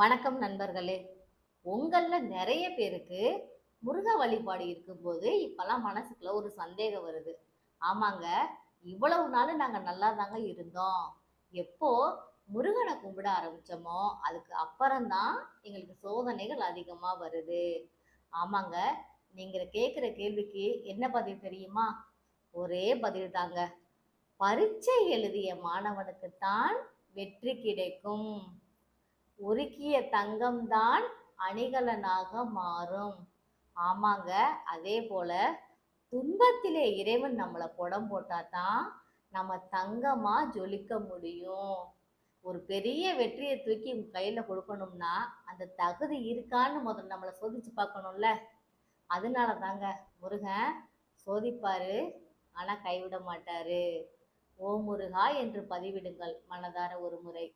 வணக்கம் நண்பர்களே. உங்கள்ல நிறைய பேருக்கு முருக வழிபாடு இருக்கும்போது இப்பெல்லாம் மனசுக்குள்ள ஒரு சந்தேகம் வருது. ஆமாங்க, இவ்வளவு நாள் நாங்க நல்லா தாங்க இருந்தோம். எப்போ முருகனை கும்பிட ஆரம்பிச்சோமோ அதுக்கு அப்புறம் தான் எங்களுக்கு சோதனைகள் அதிகமா வருது. ஆமாங்க, நீங்க கேட்கிற கேள்விக்கு என்ன பதில் தெரியுமா? ஒரே பதில் தாங்க. பரீட்சை எழுதிய மாணவனுக்கு தான் வெற்றி கிடைக்கும். உருக்கிய தங்கம்தான் அணிகலனாக மாறும். ஆமாங்க. அதே போல துன்பத்திலே இறைவன் நம்மள புடம் போட்டா தான் நம்ம தங்கமா ஜொலிக்க முடியும். ஒரு பெரிய வெற்றிய தூக்கி உங்க கையில குடுக்கணும்னா, அந்த தகுதி இருக்கான்னு முதல்ல நம்மள சோதிச்சு பார்க்கணும்ல. அதனால தாங்க முருகன் சோதிப்பாரு, ஆனா கைவிட மாட்டாரு. ஓ முருகா என்று பதிவிடுங்கள் மனதார ஒரு முறை.